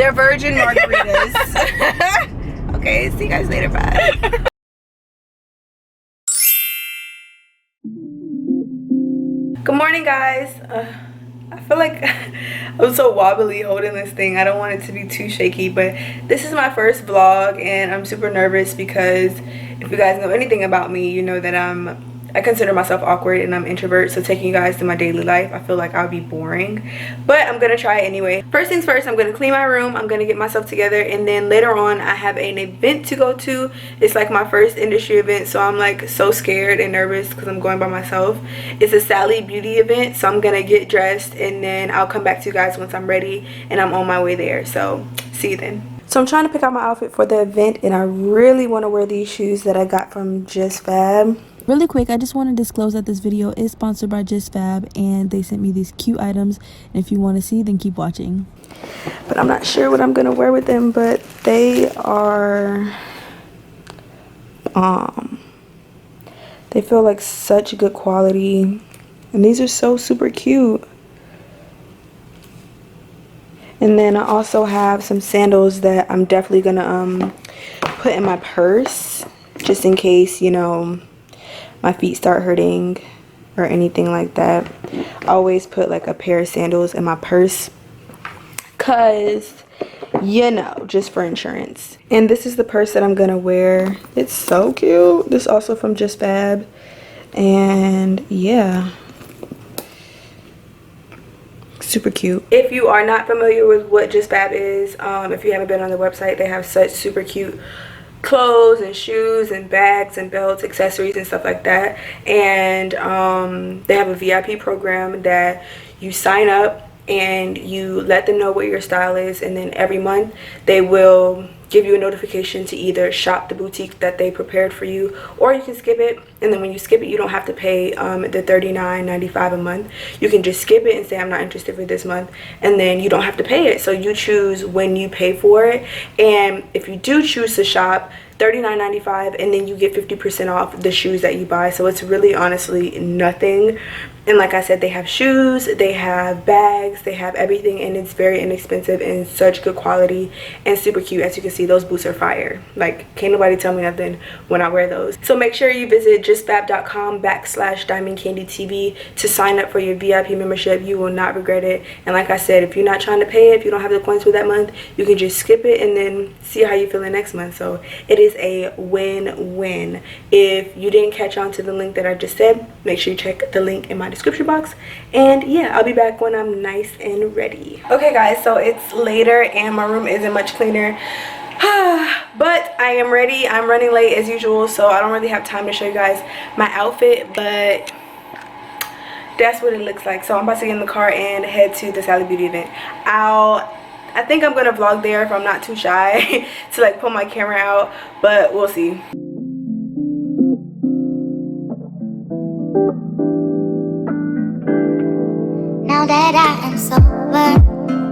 They're virgin margaritas. Okay, see you guys later. Bye. Good morning, guys. I feel like I'm so wobbly holding this thing. I don't want it to be too shaky, but this is my first vlog and I'm super nervous because if you guys know anything about me, you know that I consider myself awkward and I'm introvert, so taking you guys to my daily life, I feel like I'll be boring, but I'm gonna try it anyway. First things first, I'm gonna clean my room, I'm gonna get myself together, and then later on I have an event to go to. It's like my first industry event, so I'm like so scared and nervous because I'm going by myself. It's a Sally Beauty event, so I'm gonna get dressed and then I'll come back to you guys once I'm ready and I'm on my way there, so see you then. So I'm trying to pick out my outfit for the event and I really want to wear these shoes that I got from JustFab. Really quick, I just want to disclose that this video is sponsored by JustFab and they sent me these cute items, and if you want to see, then keep watching. But I'm not sure what I'm gonna wear with them, but they are they feel like such good quality and these are so super cute. And then I also have some sandals that I'm definitely gonna put in my purse just in case, you know, my feet start hurting or anything like that. I always put like a pair of sandals in my purse cause, you know, just for insurance. And this is the purse that I'm gonna wear. It's so cute. This is also from JustFab, and yeah, super cute. If you are not familiar with what JustFab is, if you haven't been on the website, they have such super cute clothes and shoes and bags and belts, accessories and stuff like that. And they have a VIP program that you sign up and you let them know what your style is, and then every month they will give you a notification to either shop the boutique that they prepared for you, or you can skip it. And then when you skip it, you don't have to pay the $39.95 a month. You can just skip it and say I'm not interested for this month, and then you don't have to pay it. So you choose when you pay for it, and if you do choose to shop, $39.95, and then you get 50% off the shoes that you buy. So it's really honestly nothing. And like I said, they have shoes, they have bags, they have everything, and it's very inexpensive and such good quality and super cute. As you can see, those boots are fire. Like, can't nobody tell me nothing when I wear those. So make sure you visit justfab.com/diamondcandytv to sign up for your VIP membership. You will not regret it. And like I said, if you're not trying to pay it, if you don't have the coins for that month, you can just skip it and then see how you feel next month. So it is a win-win. If you didn't catch on to the link that I just said, make sure you check the link in my description box. And yeah, I'll be back when I'm nice and ready. Okay guys, so it's later and my room isn't much cleaner. But I am ready. I'm running late as usual, so I don't really have time to show you guys my outfit, but that's what it looks like. So I'm about to get in the car and head to the Sally Beauty event. I think I'm gonna vlog there if I'm not too shy to like pull my camera out, but we'll see. Now that I am sober,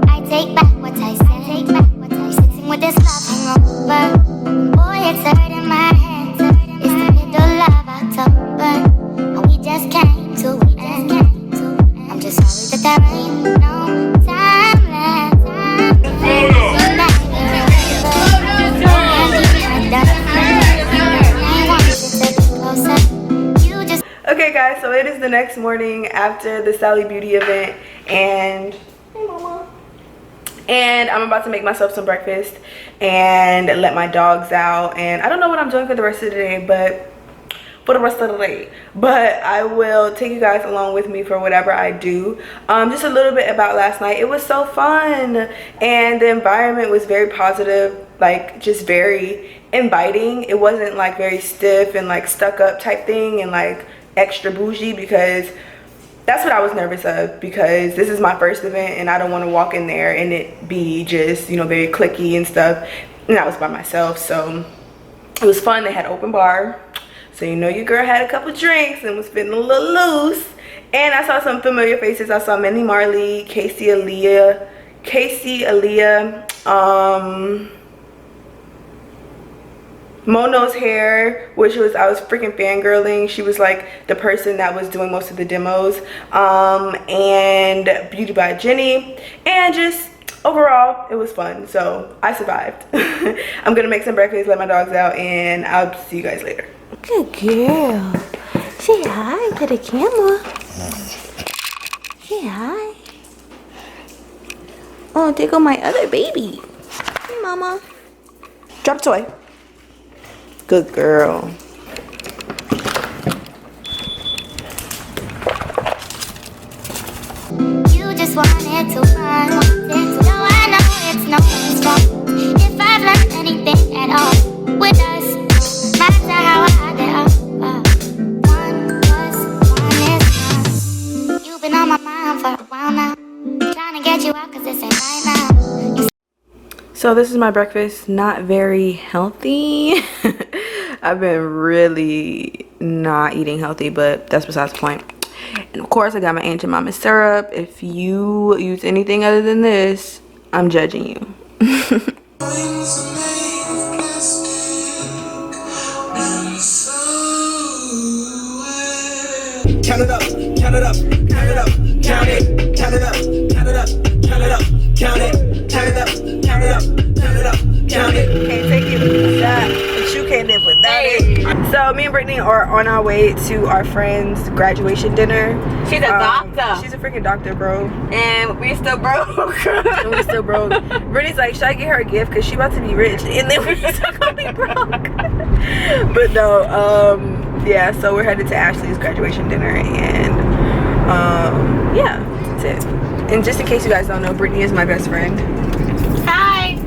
I take back what I said. Sitting with this love hangover, boy, it's hurting my head. It's the middle of October, and we just came to end. I'm just sorry that there ain't no time left. Okay guys, so it is the next morning after the Sally Beauty event, and hey mama, and I'm about to make myself some breakfast and let my dogs out. And I don't know what I'm doing for the rest of the day, but I will take you guys along with me for whatever I do. Just a little bit about last night. It was so fun and the environment was very positive, like just very inviting. It wasn't like very stiff and like stuck up type thing and like extra bougie, because that's what I was nervous of, because this is my first event and I don't want to walk in there and it be just, you know, very cliquey and stuff, and I was by myself. So it was fun. They had open bar, so you know your girl had a couple drinks and was feeling a little loose. And I saw some familiar faces. I saw Minnie Marley, Casey Aaliyah, Mono's hair, which was, I was freaking fangirling. She was like the person that was doing most of the demos. And Beauty by Jenny, and just overall, it was fun. So I survived. I'm gonna make some breakfast, let my dogs out, and I'll see you guys later. Good girl. Say hi to the camera. Say hi. Oh, there go my other baby. Hey, mama. Drop the toy. Good girl. You just wanted to run. No, I know it's no one's fault. If I've learned anything at all with us, matter how I get up. 1 plus 1 is 1. You've been on my mind for a while now. Trying to get you out 'cause this ain't right now. So this is my breakfast. Not very healthy. I've been really not eating healthy, but that's besides the point. And of course I got my Aunt Jemima's syrup. If you use anything other than this, I'm judging you. Count it up, count it up, count it up, count it, count it up, count it up, count it up, count it, count it up, count it up, count it up, count it. Can't take it with that, but you can't live without it. So me and Brittany are on our way to our friend's graduation dinner. She's a doctor. She's a freaking doctor, bro. And we still broke. And we still broke. Brittany's like, should I get her a gift? Because she about to be rich. And then we're still gonna be broke. But no, yeah, so we're headed to Ashley's graduation dinner, and yeah, that's it. And just in case you guys don't know, Brittany is my best friend. Hi.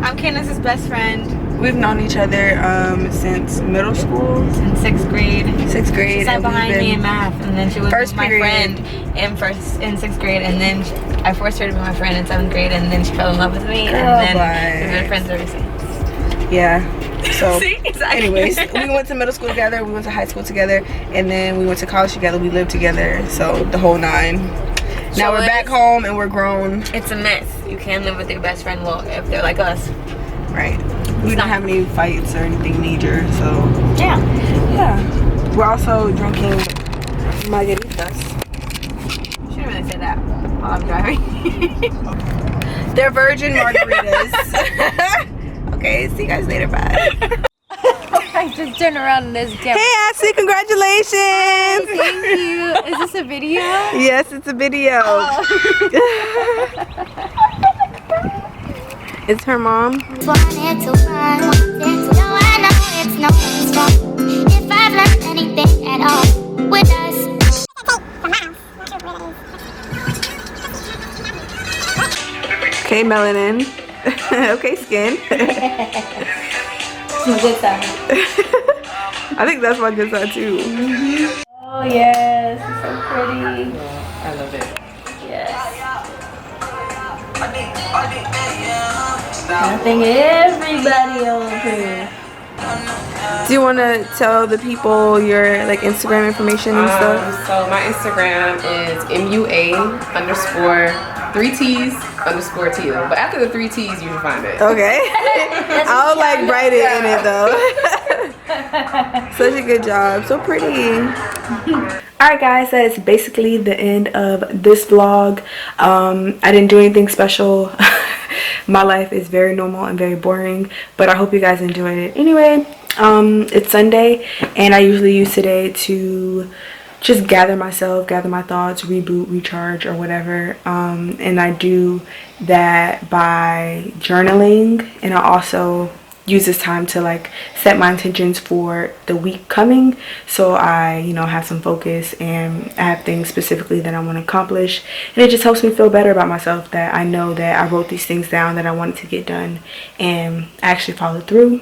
I'm Candace's best friend. We've known each other since middle school. In 6th grade. 6th grade. She sat and we've behind me been- in math, and then she was First my period. friend in 6th grade, and then I forced her to be my friend in 7th grade, and then she fell in love with me, Girl, and then bye. we've been friends ever since. Yeah. So, See? Exactly. anyways, we went to middle school together, we went to high school together, and then we went to college together. We lived together, so the whole 9. Now we're back home and we're grown. It's a mess. You can't live with your best friend well if they're like us. Right. We don't have any fights or anything major, so Yeah. yeah. We're also drinking margaritas. Shouldn't really say that while I'm driving. They're virgin margaritas. Okay, see you guys later. Bye. I just turned around and there's a camera. Hey Ashley, congratulations! Thank you. Is this a video? Yes, it's a video. It's her mom. Wanted to run. No, I know it's no one's fault. If I've learned anything at all with us. Okay, melanin. Okay, skin. My good side. I think that's my good side too. Oh yes, it's so pretty. I love it. Yes. I think everybody over here. Do you want to tell the people your like Instagram information and stuff? So my Instagram is MUA_3Ts_Tilo. But after the 3 T's, you can find it. Okay. I'll like write it in it though. Such a good job. So pretty. Alright guys, that's basically the end of this vlog. I didn't do anything special. My life is very normal and very boring, but I hope you guys enjoyed it. Anyway, it's Sunday, and I usually use today to just gather myself, gather my thoughts, reboot, recharge, or whatever. And I do that by journaling, and I also use this time to like set my intentions for the week coming, so I have some focus and I have things specifically that I want to accomplish, and it just helps me feel better about myself that I know that I wrote these things down that I wanted to get done and I actually followed through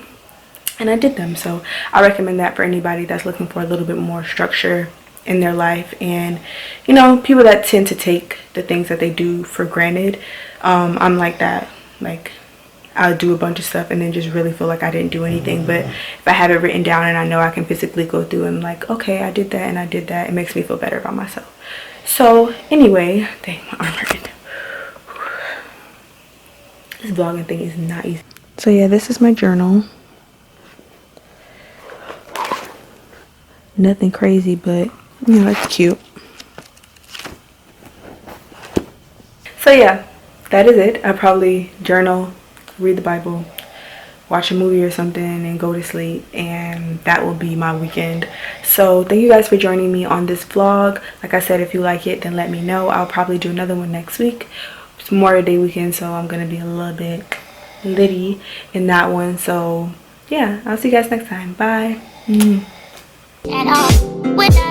and I did them. So I recommend that for anybody that's looking for a little bit more structure in their life, and people that tend to take the things that they do for granted. I'm like that. Like, I'll do a bunch of stuff and then just really feel like I didn't do anything. But if I have it written down and I know I can physically go through and like, okay, I did that and I did that, it makes me feel better about myself. So anyway, dang, my arm hurting. This vlogging thing is not easy. So yeah, this is my journal. Nothing crazy, but it's cute. So yeah, that is it. I'll probably journal, read the Bible, watch a movie or something, and go to sleep, and that will be my weekend. So thank you guys for joining me on this vlog. Like I said, if you like it, then let me know. I'll probably do another one next week. It's Memorial Day weekend, so I'm gonna be a little bit litty in that one. So yeah, I'll see you guys next time. Bye. And all without